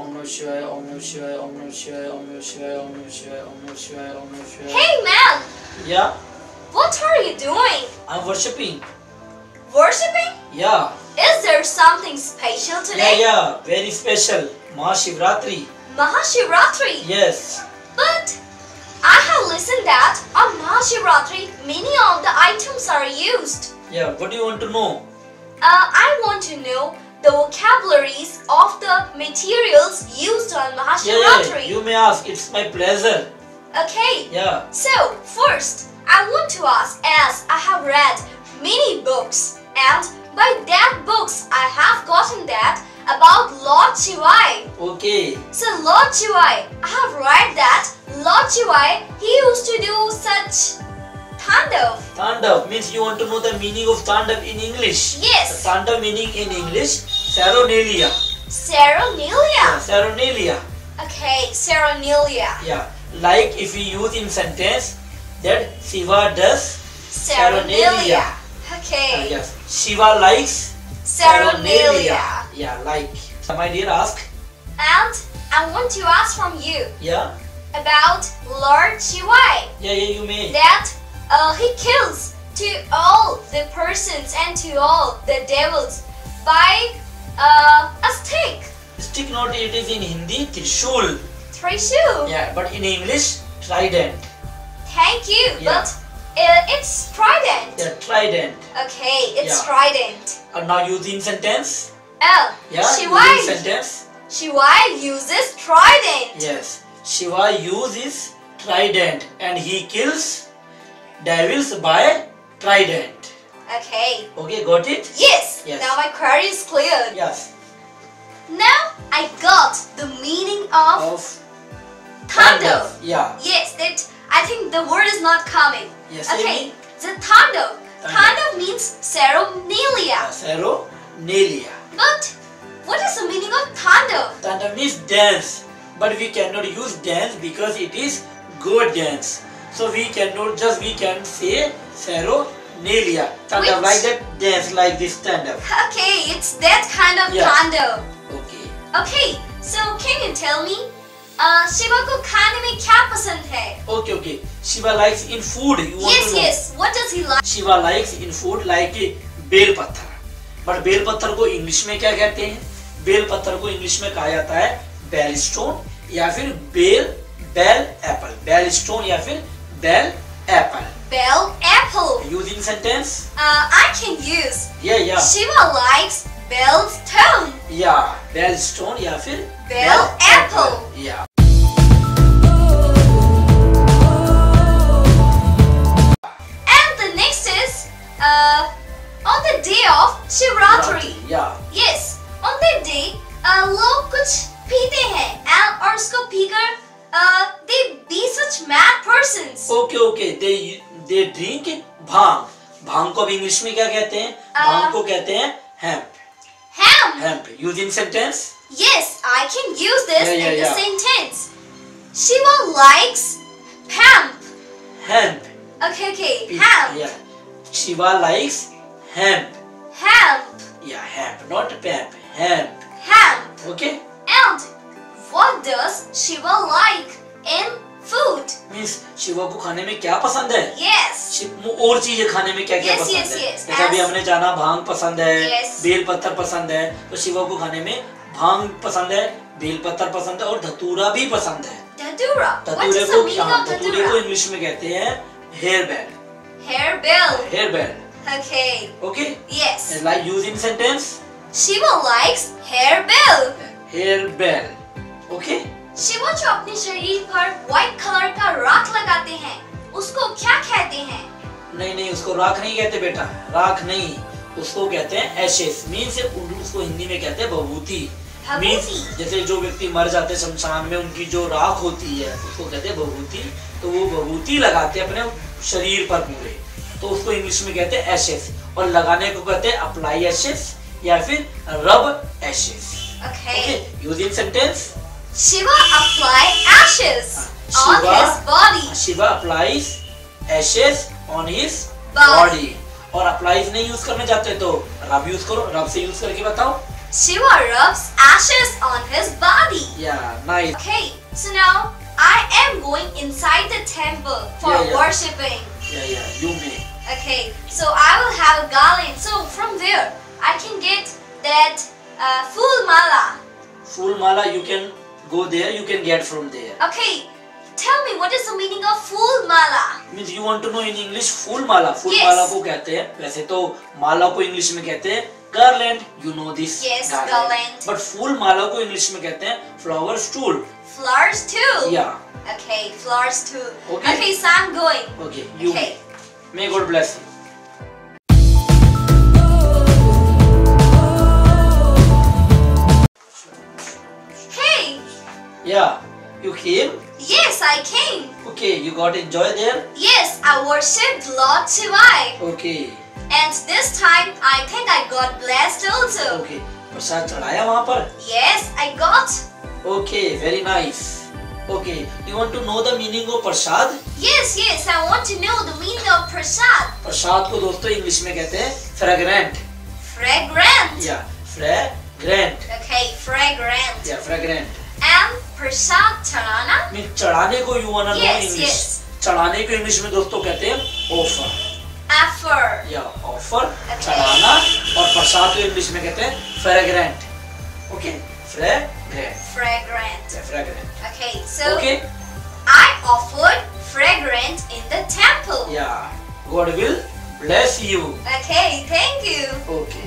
Om Namah Shivaya, Om Namah Shivaya, Om Namah Shivaya, Om Namah Shivaya, Om Namah Shivaya, Om Namah Shivaya, Om Namah Shivaya. Hey man, Yeah, what are you doing? I'm worshipping. Worshipping? Yeah, Is there something special today? yeah, very special. Mahashivratri. Mahashivratri. Yes. But I have listened that on Mahashivratri many of the items are used. Yeah, what do you want to know? I want to know the vocabularies of the materials used on Mahashivratri. You may ask. It's my pleasure. Okay. Yeah. So first, I want to ask, as I have read many books, and by that books I have gotten that about Lord Shivai. Okay. So Lord Shivai, I have read that Lord Shivai, he used to do such Tandav. Tandav means you want to know the meaning of Tandav in English. Yes. The Tandav meaning in English, Saronalia. Saronalia. Yeah, Saronalia. Okay, Saronalia. Yeah. Like if we use in sentence that Shiva does Saronalia. Okay. yes. Shiva likes Saronalia. Yeah, like. So my dear, ask. And I want to ask from you Yeah. about Lord Shivai. Yeah, you may. That he kills to all the persons and to all the devils by a stick. Stick not, it is in Hindi, Trishul. Trishul. Yeah, but in English, trident. Thank you, Yeah. but it's trident. Yeah, trident. Okay, it's Yeah. trident. Now using sentence. Oh, Yeah, using Shivai. sentence. Shivai uses trident. Yes, Shiva uses trident and he kills devils by trident. Okay. Okay, got it? Yes. Yes. Now my query is cleared. Yes. Now I got the meaning of Of Tandav. Yeah. Yes, that I think the word is not coming. Yes. Okay, the Tandav. Tandav means Saronalia. Saronalia. But what is the meaning of Tandav? Tandav means dance, but we cannot use dance because it is god dance. So we can say Saronalia. Tandav Which? like that dance like this Tandav. Okay, it's that kind of Yeah. Tandav. Okay. Okay, so can you tell me, Shiva को खाने में क्या पसंद है? Okay. Shiva likes in food. You want to know? Yes. What does he like? Shiva likes in food like बेल पत्थर. But बेल पत्थर को इंग्लिश में क्या कहते हैं? बेल पत्थर को इंग्लिश में कहा जाता है बेल स्टोन या फिर बेल एप्पल. बेल स्टोन या फिर bell apple. Bell apple. Using sentence. I can use. Yeah. Shiva likes bell stone. Yeah. Bell stone या फिर Bell apple. Yeah. And the next is on the day of Shivratri. Yeah. Yes, on that day लोग कुछ पीते हैं और उसको पीकर they be such mad persons. Okay. They drink भांग. भांग को भी इंग्लिश में क्या कहते हैं? भांग को कहते हैं hemp. Hemp. Using sentence. Yes, I can use this in the Yeah. sentence. Shiva likes hemp. Hemp. Okay. Hemp. Yeah. Shiva likes hemp. Hemp. Yeah, hemp, not pamp. Hemp. Hemp. Okay. And what does Shiva like in food? Means Shiva को खाने में क्या पसंद है? Yes. और चीजें खाने में क्या क्या पसंद है? Yes. जैसा भी हमने जाना भांग पसंद है, Yes. बेल पत्थर पसंद है, तो शिवा को खाने में भांग पसंद है, बेल पत्थर पसंद है और धतूरा भी पसंद है. Dhadura. What धतूरे is the को meaning of धतूरे को dhadura? इंग्लिश में कहते हैं hair bell. Hair bell. Hair bell. Okay. Okay. Yes. Like using sentence. Shiva likes hair bell. Hair bell. Okay. Shiva जो अपने शरीर पर व्हाइट कलर का राख लगाते हैं उसको क्या कहते हैं? नहीं उसको राख नहीं कहते बेटा. राख नहीं, उसको कहते हैं एशेस. मीन्स उसको हिंदी में कहते हैं भभूति. मीन्स जैसे जो व्यक्ति मर जाते हैं शमशान में उनकी जो राख होती है उसको कहते हैं भभूति. तो वो भभूति लगाते हैं अपने शरीर पर पूरे, तो उसको इंग्लिश में कहते हैं एशेस. और लगाने को कहते हैं अप्लाई एशेस या फिर रब ashes. Okay. Using sentence. Shiva apply ashes on his body. Shiva applies ashes on his Body. body. और applies नहीं यूज करना चाहते तो रब यूज करो. रब से यूज करके बताओ. Shiva rubs ashes on his body. nice. Okay, so now I am going inside the temple for Yeah. worshipping. Yeah, you may. Okay, so I will have a garland. So from there, I can get that full mala. Full mala you can go there, you can get from there. Okay, tell me what is the meaning of full mala? Means you want to know in English full mala. Full Yes. mala को कहते हैं, वैसे तो माला को English में कहते हैं garland. You know this. Yes, garland. But full माला को इंग्लिश में कहते हैं flower stool. Flowers too. Yeah. Okay, flowers too. Okay. Okay, so I'm going. Okay. You Okay. may God bless you. Hey, Yeah. You came. yes, I came. Okay. You got enjoy there. Yes, I worshipped Lord Shivai. Okay. And this time, I think I got blessed also. Okay. प्रसाद चढ़ाया वहाँ पर. Yes, I got. Okay. Very nice. Okay. You want to know the meaning of Prasad? Yes, I want to know the meaning of prasad. प्रसाद को दोस्तों English में कहते हैं fragrant. Fragrant. Yeah. Fragrant. Okay, fragrant. Yeah. Fragrant. And prasad charana. Mean चढ़ाने को you wanna know Yes, English. yes. चढ़ाने को English में दोस्तों कहते हैं offer. Offer. या ऑफर Okay. चढ़ाना और प्रसाद को इंग्लिश में कहते हैं fragrant. Okay fragrant. Fragrant. Fragrant. Okay, so okay I offered fragrant in the temple. या God will bless you. Okay, thank you. Okay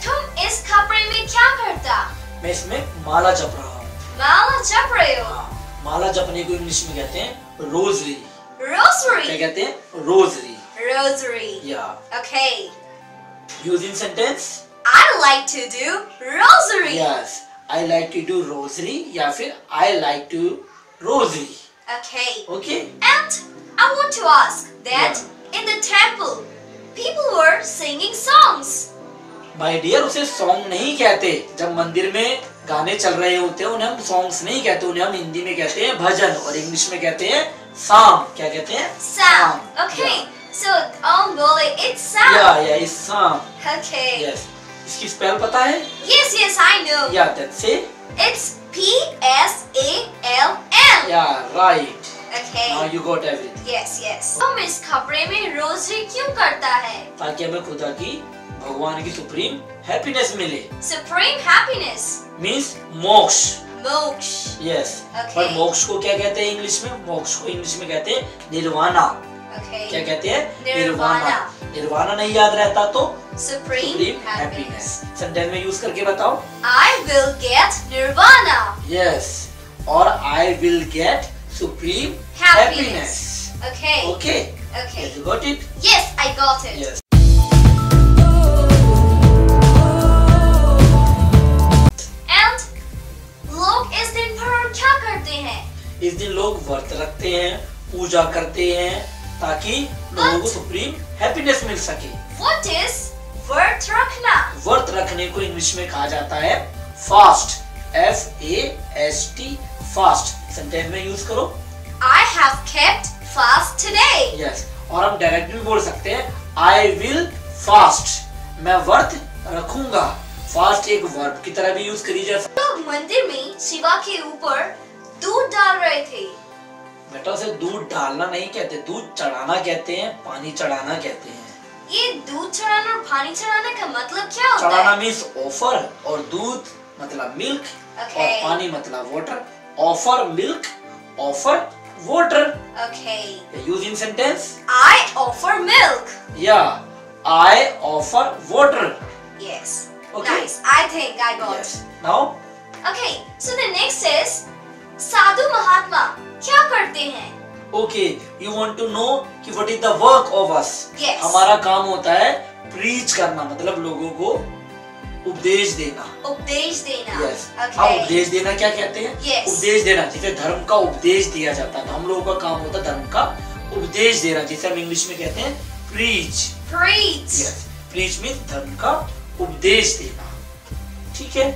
तुम इस कपड़े में क्या करता? मैं इसमें माला जप रहा हूँ. माला जप रहे हो? हाँ, माला जपने को इंग्लिश में कहते हैं रोजरी. क्या Rosary. कहते हैं? रोजरी. Rosary. या Okay. Use in sentence. I like to do rosary. Yes I like to do rosary या फिर I like to rosary. Okay. Okay And I want to ask that in the temple, people were singing songs. My dear उसे song नहीं कहते. जब मंदिर में गाने चल रहे होते हैं उन्हें हम सॉन्ग्स नहीं कहते, उन्हें हम हिंदी में कहते हैं भजन और इंग्लिश में कहते हैं साम. क्या कहते हैं? Psalm. Okay. So, Bole, it's psalm. या इस साम. Okay. यस इसकी स्पेल पता है? Yes, I know. या दैट्स से. It's P-S-A-L-M. या right. Okay. Now you got everything. Yes. हम इस कपड़े में रोजरी क्यों करता है? ताकि हमें खुदा की भगवान की सुप्रीम हैप्पीनेस मिले. Supreme happiness. मींस मोक्ष. Moksha. Yes Okay. पर मोक्ष को क्या कहते हैं इंग्लिश में? मोक्ष को इंग्लिश में कहते हैं निर्वाणा. Okay. क्या कहते हैं? निर्वाणा. निर्वाणा नहीं याद रहता तो Supreme supreme happiness. Happiness. Sentence में यूज करके बताओ. I will get nirvana. Yes और I will get supreme Happiness. Happiness. Okay. Okay Okay. You got it. Yes, I got it. Yes And लोग इस दिन पर क्या करते हैं? इस दिन लोग व्रत रखते हैं, पूजा करते हैं ताकि लोगों को सुप्रीम हैप्पीनेस मिल सके. What is व्रत रखना? व्रत रखने को इंग्लिश में कहा जाता है फास्ट. FAST fast. सेंटेंस में यूज करो. I have kept fast today. Yes और हम डायरेक्ट भी बोल सकते हैं आई विल फास्ट. मैं व्रत रखूंगा. फास्ट एक वर्ब की तरह भी यूज करी जा सकती लोग मंदिर में शिवा के ऊपर दूध डाल रहे थे. है. बेटा उसे दूध डालना नहीं कहते, दूध चढ़ाना कहते हैं, पानी चढ़ाना कहते हैं. ये दूध चढ़ाना और पानी चढ़ाने का मतलब क्या होता चढ़ाना है? मीन्स ऑफर और दूध मतलब मिल्क Okay. और पानी मतलब water. Offer milk, offer water. Okay. Use in sentence. I offer milk. या I offer water. Yes. Okay. Nice. I think I got yes it. Now Okay. So the next is साधु महात्मा क्या करते हैं? Okay you want to know कि what is the work of us. Yes. हमारा काम होता है प्रीच करना, मतलब लोगों को उपदेश देना. उपदेश देना. Yes Okay. हाँ उपदेश देना क्या कहते हैं? Yes. उपदेश देना जिसे धर्म का उपदेश दिया जाता है. हम लोगों का काम होता है धर्म का उपदेश देना जिसे हम इंग्लिश में कहते हैं preach. Preach. Yes preach means धर्म का उपदेश देना. ठीक है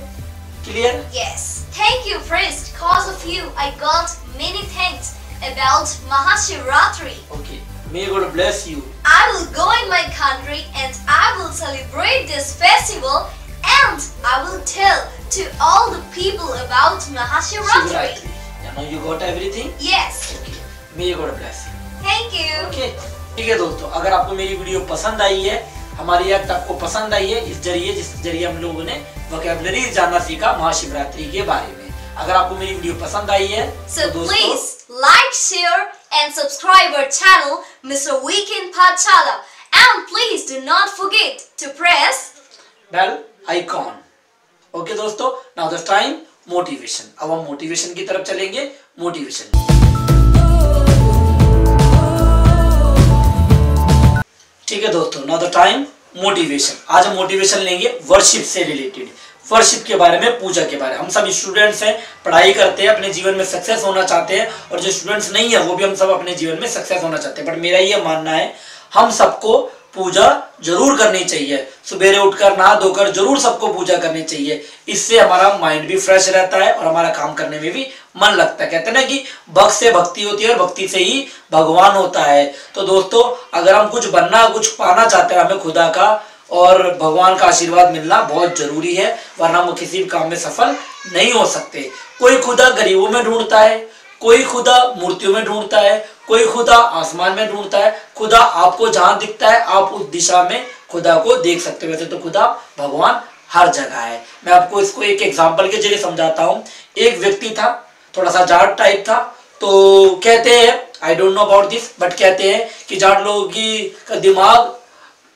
clear? Yes. Thank you, friends. Because of you, I got many things about Mahashivratri. Okay may God bless you. I will go in my country and I will celebrate this festival and I will tell to all the people about Mahashivratri. Shivratri. Now you got everything? Yes. Okay. May God bless you. Thank you. Okay. ठीक है दोस्तों, अगर आपको मेरी video पसंद आई है, हमारी act आपको पसंद आई है, जिस जरिए हम लोगों ने वोकैबुलरी जानना सीखा महाशिवरात्रि के बारे में, अगर आपको मेरी वीडियो पसंद आई है so तो please like, share and subscribe our channel Mr. Weekend Pathshala, and please do not forget to press bell icon. Okay दोस्तों, नाउ द टाइम मोटिवेशन। अब हम मोटिवेशन की तरफ चलेंगे। मोटिवेशन, ठीक है दोस्तों, नाउ द टाइम मोटिवेशन। आज हम मोटिवेशन लेंगे वर्शिप से रिलेटेड, वर्शिप के बारे में, पूजा के बारे में। हम सब स्टूडेंट्स हैं, पढ़ाई करते हैं, अपने जीवन में सक्सेस होना चाहते हैं, और जो स्टूडेंट्स नहीं है वो भी हम सब अपने जीवन में सक्सेस होना चाहते हैं। बट मेरा ये मानना है हम सबको पूजा जरूर करनी चाहिए। सुबह उठकर नहा धोकर जरूर सबको पूजा करनी चाहिए। इससे हमारा माइंड भी फ्रेश रहता है और हमारा काम करने में भी मन लगता है। कहते हैं ना कि भक्त से भक्ति होती है और भक्ति से ही भगवान होता है। तो दोस्तों, अगर हम कुछ बनना, कुछ पाना चाहते हैं, हमें खुदा का और भगवान का आशीर्वाद मिलना बहुत जरूरी है, वरना हम किसी भी काम में सफल नहीं हो सकते। कोई खुदा गरीबों में ढूंढता है, कोई खुदा मूर्तियों में ढूंढता है, कोई खुदा आसमान में ढूंढता है। खुदा आपको जहां दिखता है आप उस दिशा में खुदा को देख सकते हो। वैसे तो खुदा भगवान हर जगह है। मैं आपको इसको एक एग्जांपल के जरिए समझाता हूँ। एक व्यक्ति था, थोड़ा सा जाट टाइप था। तो कहते हैं, I don't know about this, but कहते हैं कि जाट लोगों का दिमाग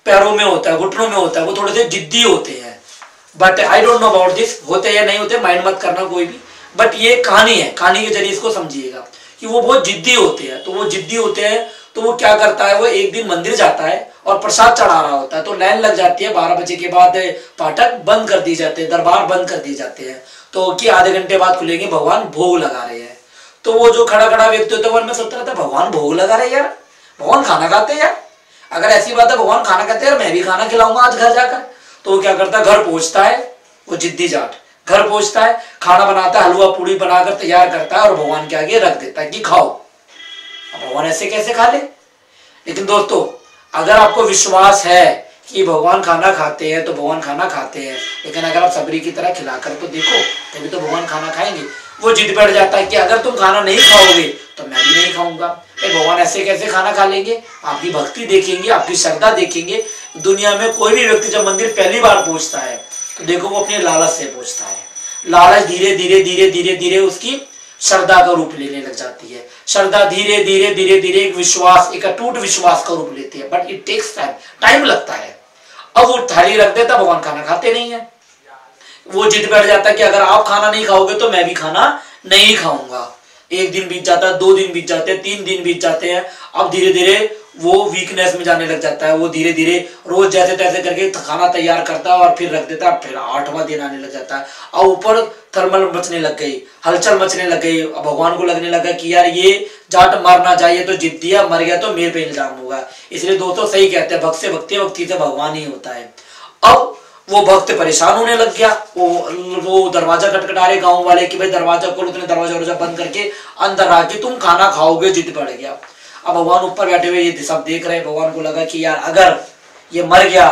पैरों में होता है, घुटनों में होता है, वो थोड़े से जिद्दी होते हैं। But I don't know about this, होते या नहीं होते, माइंड मत करना कोई भी। बट ये कहानी है, कहानी के जरिए इसको समझिएगा कि वो बहुत जिद्दी होते हैं। तो वो जिद्दी होते हैं तो वो क्या करता है, वो एक दिन मंदिर जाता है और प्रसाद चढ़ा रहा होता है। तो लाइन लग जाती है, 12 बजे के बाद फाटक बंद कर दी जाते हैं, दरबार बंद कर दिए जाते हैं। तो कि आधे घंटे बाद खुलेंगे, भगवान भोग लगा रहे हैं। तो वो जो खड़ा खड़ा व्यक्ति होता है वो में सोचता रहता है, भगवान भोग लगा रहे यार, भगवान खाना खाते हैं यार, अगर ऐसी बात है भगवान खाना खाते हैं, मैं भी खाना खिलाऊंगा आज घर जाकर। तो वो क्या करता है, घर पहुंचता है, वो जिद्दी जाट घर पहुंचता है, खाना बनाता है, हलवा पूड़ी बनाकर तैयार करता है और भगवान के आगे रख देता है कि खाओ। अब भगवान ऐसे कैसे खा ले? लेकिन दोस्तों, अगर आपको विश्वास है कि भगवान खाना खाते हैं तो भगवान खाना खाते हैं, लेकिन अगर आप सबरी की तरह खिलाकर तो देखो, तभी तो भगवान खाना खाएंगे। वो जिद बैठ जाता है कि अगर तुम खाना नहीं खाओगे तो मैं भी नहीं खाऊंगा। भगवान ऐसे कैसे खाना खा लेंगे? आपकी भक्ति देखेंगे, आपकी श्रद्धा देखेंगे। दुनिया में कोई भी व्यक्ति जब मंदिर पहली बार पहुंचता है तो देखो वो अपने लालच से पहुंचता है। लालच धीरे धीरे धीरे धीरे धीरे उसकी श्रद्धा का रूप लेने लग जाती है। श्रद्धा धीरे धीरे धीरे धीरे एक विश्वास, एक अटूट विश्वास का रूप लेती है। But it takes time, time लगता है। अब वो थाली रख देता, भगवान खाना खाते नहीं है। वो जिद बैठ जाता है कि अगर आप खाना नहीं खाओगे तो मैं भी खाना नहीं खाऊंगा। एक दिन बीत जाता है, 2 दिन बीत जाते हैं, 3 दिन बीत जाते हैं। अब धीरे धीरे वो वीकनेस में जाने लग जाता है। वो धीरे धीरे रोज जैसे तैसे करके खाना तैयार करता है और फिर रख देता है। फिर 8वां दिन आने लग जाता है और ऊपर थर्मल मचने लग गई, हलचल मचने लग गई। अब भगवान को लगने लगा कि यार ये जाट मरना चाहिए, तो जिद दिया, मर गया तो मेरे पे इल्जाम होगा। इसलिए दोस्तों सही कहते हैं, भक्त से भक्ति, भक्ति से भगवान ही होता है। अब वो भक्त परेशान होने लग गया। वो दरवाजा खटखटा रहे गांव वाले कि भाई दरवाजा खोलो। उसने दरवाजा बंद करके अंदर आके तुम खाना खाओगे, जिद पड़ गया। अब भगवान ऊपर बैठे हुए ये सब देख रहे हैं। भगवान को लगा कि यार अगर ये मर गया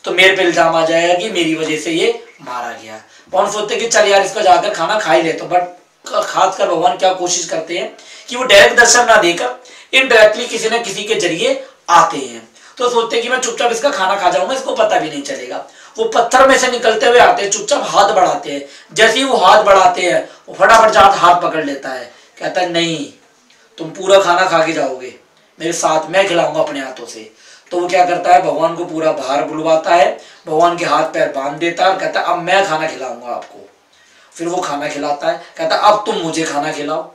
तो मेरे पे इल्जाम आ जाएगा कि मेरी वजह से ये मारा गया। भगवान सोचते कि चल यार इसको जाकर खाना खा ही ले। तो बट खासकर भगवान क्या कोशिश करते हैं कि वो डायरेक्ट दर्शन ना देकर इनडायरेक्टली किसी न किसी के जरिए आते हैं। तो सोचते हैं कि मैं चुपचाप इसका खाना खा जाऊंगा, इसको पता भी नहीं चलेगा। वो पत्थर में से निकलते हुए आते हैं, चुपचाप हाथ बढ़ाते हैं। जैसे ही वो हाथ बढ़ाते हैं वो फटाफट जाट हाथ पकड़ लेता है। कहता है नहीं, तुम पूरा खाना खा के जाओगे मेरे साथ, मैं खिलाऊंगा अपने हाथों से। तो वो क्या करता है, भगवान को पूरा बाहर बुलवाता है, भगवान के हाथ पैर बांध देता है और कहता है अब मैं खाना खिलाऊंगा आपको। फिर वो खाना खिलाता है, कहता है अब तुम मुझे खाना खिलाओ।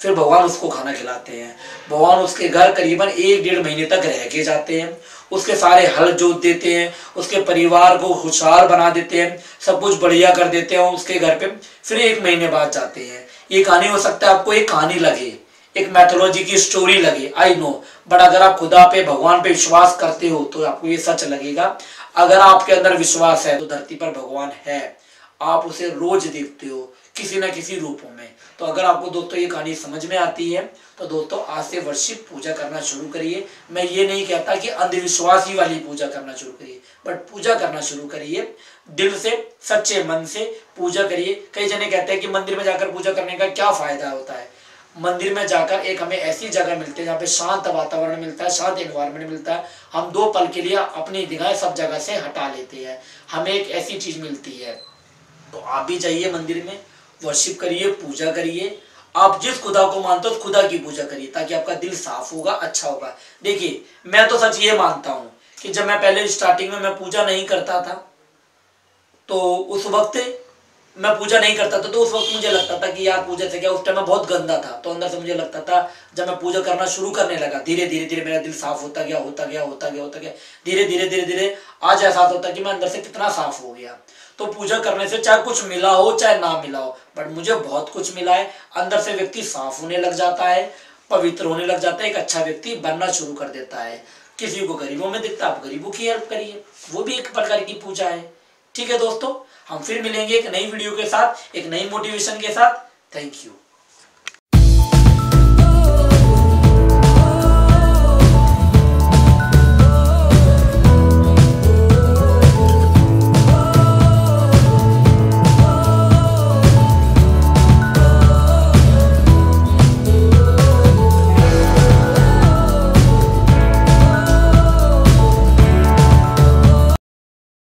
फिर भगवान उसको खाना खिलाते हैं। भगवान उसके घर करीबन 1-1.5 महीने तक रह के जाते हैं। उसके सारे हल जोत देते हैं, उसके परिवार को खुशहाल बना देते हैं, सब कुछ बढ़िया कर देते हैं उसके घर पे। फिर 1 महीने बाद जाते हैं। ये कहानी हो सकता है आपको एक कहानी लगे, एक मैथोलॉजी की स्टोरी लगे, आई नो, बट अगर आप खुदा पे, भगवान पे विश्वास करते हो तो आपको ये सच लगेगा। अगर आपके अंदर विश्वास है तो धरती पर भगवान है, आप उसे रोज देखते हो किसी न किसी रूपों में। तो अगर आपको दोस्तों ये कहानी समझ में आती है तो दोस्तों आज से वर्शिप पूजा करना शुरू करिए। मैं ये नहीं कहता कि अंधविश्वास ही वाली पूजा करना शुरू करिए, बट पूजा करना शुरू करिए दिल से, सच्चे मन से पूजा करिए। कई जने कहते हैं कि मंदिर में जाकर पूजा करने का क्या फायदा होता है। मंदिर में जाकर एक हमें ऐसी जगह मिलती है जहाँ पे शांत वातावरण मिलता है, शांत एनवायरनमेंट मिलता है। हम 2 पल के लिए अपनी निगाहें सब जगह से हटा लेते हैं, हमें एक ऐसी चीज मिलती है। तो आप भी जाइए मंदिर में, वर्शिप करिए, पूजा करिए। आप जिस खुदा को मानते हो उस खुदा की पूजा करिए, ताकि आपका दिल साफ होगा, अच्छा होगा। देखिए मैं तो सच ये मानता हूँ कि जब मैं पहले स्टार्टिंग में मैं पूजा नहीं करता था, तो उस वक्त मैं पूजा नहीं करता था, तो उस वक्त मुझे लगता था कि यार पूजा से क्या, उस टाइम मैं बहुत गंदा था। तो अंदर से मुझे लगता था, जब मैं पूजा करना शुरू करने लगा, धीरे धीरे धीरे मेरा दिल साफ होता गया, धीरे धीरे आज एहसास होता कि मैं अंदर से कितना साफ हो गया। तो पूजा करने से चाहे कुछ मिला हो चाहे ना मिला हो, बट मुझे बहुत कुछ मिला है। अंदर से व्यक्ति साफ होने लग जाता है, पवित्र होने लग जाता है, एक अच्छा व्यक्ति बनना शुरू कर देता है। किसी को गरीबों में दिखता है, आप गरीबों की हेल्प करिए, वो भी एक प्रकार की पूजा है। ठीक है दोस्तों, हम फिर मिलेंगे एक नई वीडियो के साथ, एक नई मोटिवेशन के साथ। Thank you.